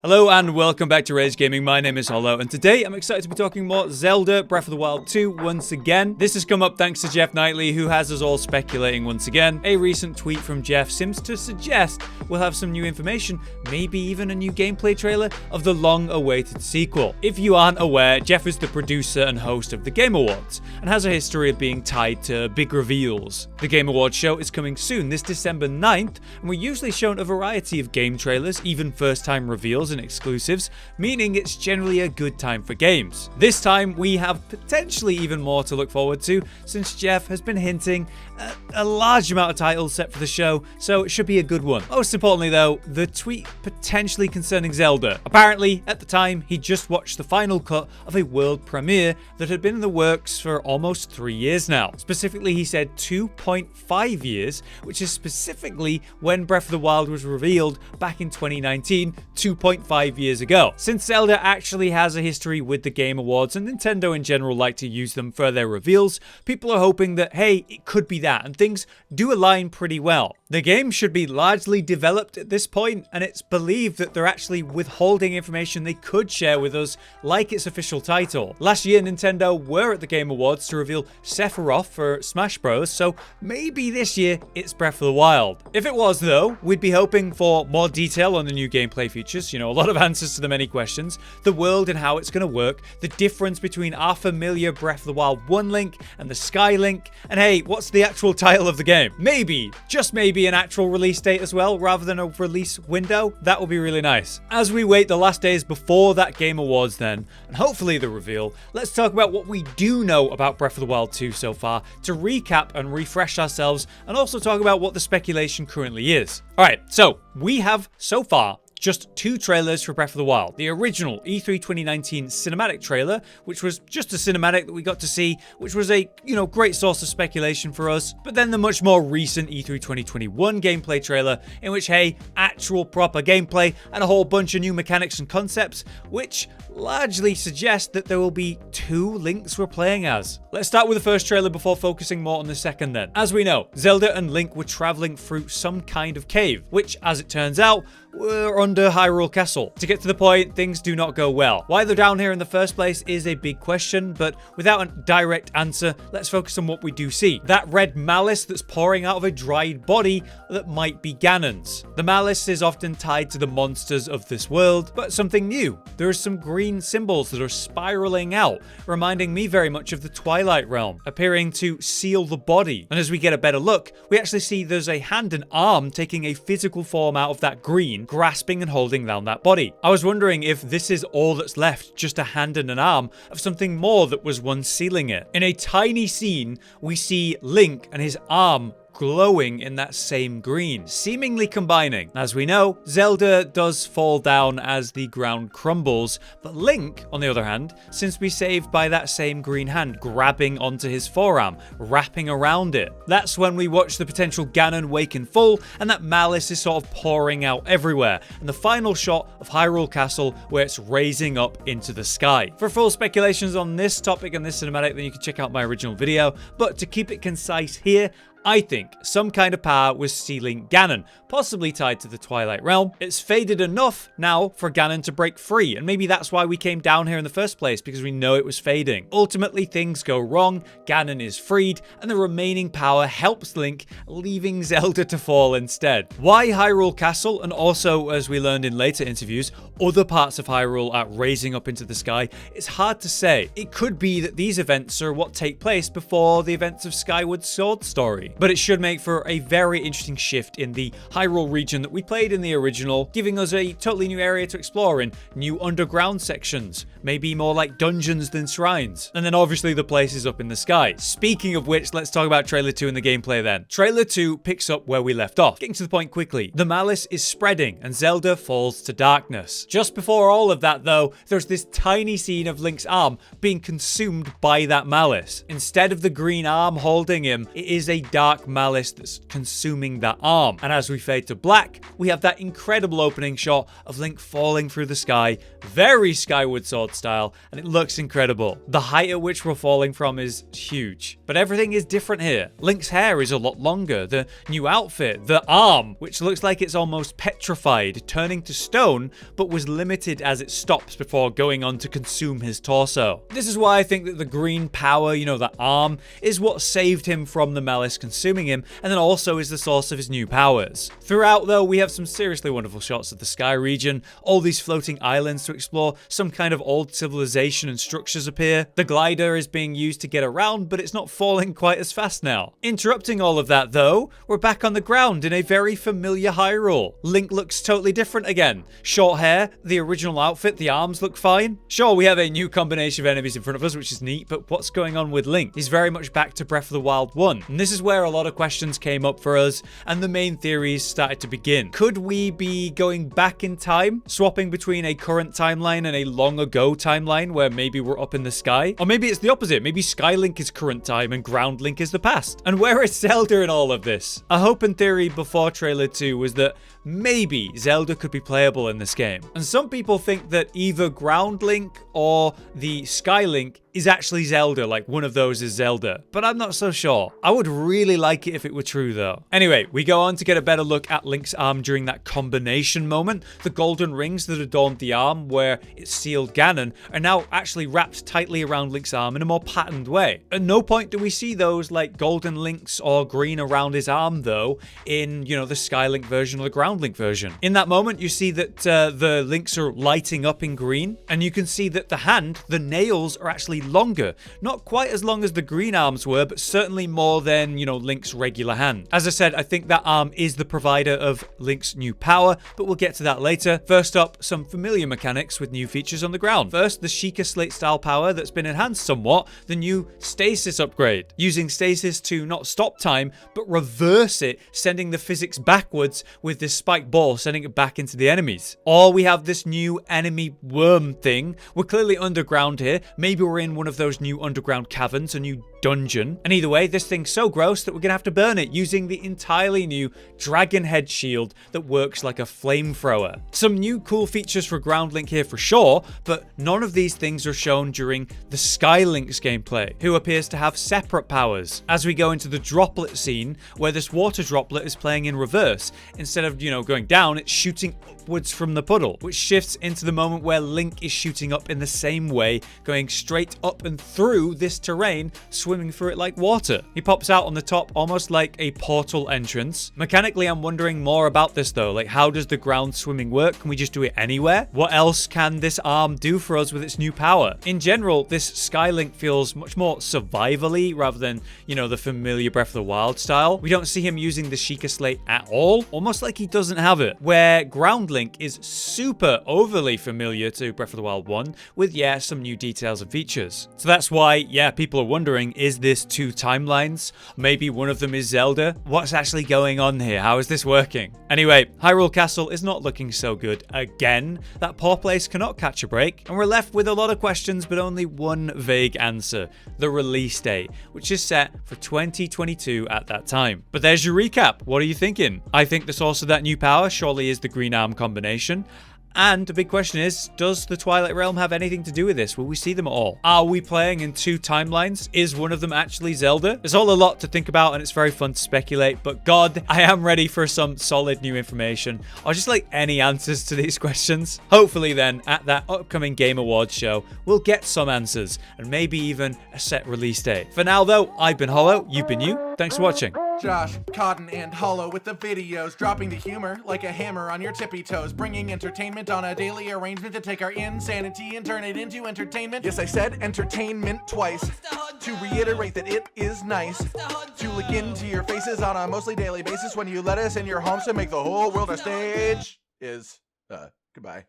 Hello and welcome back to Rage Gaming. My name is Hollow, and today I'm excited to be talking more Zelda Breath of the Wild 2 once again. This has come up thanks to Jeff Knightley, who has us all speculating once again. A recent tweet from Jeff seems to suggest we'll have some new information, maybe even a new gameplay trailer of the long-awaited sequel. If you aren't aware, Jeff is the producer and host of the Game Awards, and has a history of being tied to big reveals. The Game Awards show is coming soon, this December 9th, and we're usually shown a variety of game trailers, even first-time reveals and exclusives, meaning it's generally a good time for games. This time we have potentially even more to look forward to, since Jeff has been hinting at a large amount of titles set for the show, so it should be a good one. Most importantly though, the tweet potentially concerning Zelda. Apparently, at the time, he just watched the final cut of a world premiere that had been in the works for almost 3 years now. Specifically, he said 2.5 years, which is specifically when Breath of the Wild was revealed back in 2019, 2.5 years ago. Since Zelda actually has a history with the Game Awards, and Nintendo in general like to use them for their reveals, people are hoping that, hey, it could be that, and things do align pretty well. The game should be largely developed at this point, and it's believed that they're actually withholding information they could share with us, like its official title. Last year, Nintendo were at the Game Awards to reveal Sephiroth for Smash Bros, so maybe this year it's Breath of the Wild. If it was though, we'd be hoping for more detail on the new gameplay features, a lot of answers to the many questions, the world and how it's going to work, the difference between our familiar Breath of the Wild 1 Link and the Sky Link, and hey, what's the actual title of the game? Maybe, just maybe, an actual release date as well, rather than a release window. That would be really nice. As we wait the last days before that Game Awards then, and hopefully the reveal, let's talk about what we do know about Breath of the Wild 2 so far, to recap and refresh ourselves, and also talk about what the speculation currently is. Alright, so we have so far just 2 trailers for Breath of the Wild. The original E3 2019 cinematic trailer, which was just a cinematic that we got to see, which was a, great source of speculation for us. But then the much more recent E3 2021 gameplay trailer, in which, hey, actual proper gameplay and a whole bunch of new mechanics and concepts, which largely suggest that there will be 2 Links we're playing as. Let's start with the first trailer before focusing more on the second then. As we know, Zelda and Link were traveling through some kind of cave, which, as it turns out, were under Hyrule Castle. To get to the point, things do not go well. Why they're down here in the first place is a big question, but without a direct answer, let's focus on what we do see. That red malice that's pouring out of a dried body that might be Ganon's. The malice is often tied to the monsters of this world, but something new. There are some green symbols that are spiraling out, reminding me very much of the Twilight Realm, appearing to seal the body. And as we get a better look, we actually see there's a hand and arm taking a physical form out of that green, grasping and holding down that body. I was wondering if this is all that's left, just a hand and an arm of something more that was once sealing it. In a tiny scene, we see Link and his arm glowing in that same green, seemingly combining. As we know, Zelda does fall down as the ground crumbles, but Link, on the other hand, seems to be saved by that same green hand grabbing onto his forearm, wrapping around it. That's when we watch the potential Ganon wake in full, and that malice is sort of pouring out everywhere, and the final shot of Hyrule Castle where it's raising up into the sky. For full speculations on this topic and this cinematic, then you can check out my original video, but to keep it concise here, I think some kind of power was sealing Ganon, possibly tied to the Twilight Realm. It's faded enough now for Ganon to break free, and maybe that's why we came down here in the first place, because we know it was fading. Ultimately, things go wrong, Ganon is freed, and the remaining power helps Link, leaving Zelda to fall instead. Why Hyrule Castle, and also, as we learned in later interviews, other parts of Hyrule are raising up into the sky, it's hard to say. It could be that these events are what take place before the events of Skyward Sword story. But it should make for a very interesting shift in the Hyrule region that we played in the original, giving us a totally new area to explore in new underground sections, maybe more like dungeons than shrines. And then obviously the places up in the sky. Speaking of which, let's talk about Trailer 2 and the gameplay then. Trailer 2 picks up where we left off. Getting to the point quickly, the malice is spreading and Zelda falls to darkness. Just before all of that though, there's this tiny scene of Link's arm being consumed by that malice. Instead of the green arm holding him, it is a dark dark malice that's consuming that arm. And as we fade to black, we have that incredible opening shot of Link falling through the sky, very Skyward Sword style, and it looks incredible. The height at which we're falling from is huge. But everything is different here. Link's hair is a lot longer, the new outfit, the arm, which looks like it's almost petrified, turning to stone, but was limited as it stops before going on to consume his torso. This is why I think that the green power, you know, that arm, is what saved him from the malice consuming him, and then also is the source of his new powers. Throughout, though, we have some seriously wonderful shots of the sky region, all these floating islands to explore, some kind of old civilization and structures appear. The glider is being used to get around, but it's not falling quite as fast now. Interrupting all of that, though, we're back on the ground in a very familiar Hyrule. Link looks totally different again. Short hair, the original outfit, the arms look fine. Sure, we have a new combination of enemies in front of us, which is neat, but what's going on with Link? He's very much back to Breath of the Wild 1. And this is where a lot of questions came up for us, and the main theories started to begin. Could we be going back in time, swapping between a current timeline and a long ago timeline where maybe we're up in the sky? Or maybe it's the opposite. Maybe Skylink is current time and Ground Link is the past. And where is Zelda in all of this? A hope and theory before trailer 2 was that maybe Zelda could be playable in this game. And some people think that either Ground Link or the Skylink is actually Zelda, like one of those is Zelda. But I'm not so sure. I would really like it if it were true though. Anyway, we go on to get a better look at Link's arm during that combination moment. The golden rings that adorned the arm where it sealed Ganon are now actually wrapped tightly around Link's arm in a more patterned way. At no point do we see those like golden links or green around his arm though in, you know, the Skylink version or the Ground Link version. In that moment, you see that the links are lighting up in green, and you can see that the hand, the nails are actually longer. Not quite as long as the green arms were, but certainly more than, you know, Link's regular hand. As I said, I think that arm is the provider of Link's new power, but we'll get to that later. First up, some familiar mechanics with new features on the ground. First, the Sheikah Slate style power that's been enhanced somewhat, the new stasis upgrade. Using stasis to not stop time, but reverse it, sending the physics backwards with this spike ball, sending it back into the enemies. Or we have this new enemy worm thing. We're clearly underground here. Maybe we're in one of those new underground caverns, a new dungeon. And either way, this thing's so gross that we're gonna have to burn it using the entirely new dragon head shield that works like a flamethrower. Some new cool features for Ground Link here for sure, but none of these things are shown during the Skylink's gameplay, who appears to have separate powers. As we go into the droplet scene, where this water droplet is playing in reverse, instead of, you know, going down, it's shooting upwards from the puddle, which shifts into the moment where Link is shooting up in the same way, going straight up and through this terrain, swimming through it like water. He pops out on the top almost like a portal entrance. Mechanically, I'm wondering more about this though. Like, how does the ground swimming work? Can we just do it anywhere? What else can this arm do for us with its new power? In general, this Skylink feels much more survivally rather than, you know, the familiar Breath of the Wild style. We don't see him using the Sheikah Slate at all, almost like he doesn't have it. Where Ground Link is super overly familiar to Breath of the Wild 1 with, yeah, some new details and features. So that's why, yeah, people are wondering, is this two timelines? Maybe one of them is Zelda? What's actually going on here? How is this working? Anyway, Hyrule Castle is not looking so good again. That poor place cannot catch a break, and we're left with a lot of questions but only one vague answer: the release date, which is set for 2022 at that time. But there's your recap. What are you thinking? I think the source of that new power surely is the green arm combination. And the big question is, does the Twilight Realm have anything to do with this? Will we see them at all? Are we playing in two timelines? Is one of them actually Zelda? There's all a lot to think about, and it's very fun to speculate, but God, I am ready for some solid new information, or just like any answers to these questions. Hopefully then, at that upcoming Game Awards show, we'll get some answers, and maybe even a set release date. For now though, I've been Hollow, you've been you. Thanks for watching. Josh, Cotton, and Hollow with the videos, dropping the humor like a hammer on your tippy toes, bringing entertainment on a daily arrangement to take our insanity and turn it into entertainment. Yes, I said entertainment twice, to reiterate that it is nice to look into your faces on a mostly daily basis when you let us in your homes to make the whole world a stage. Goodbye.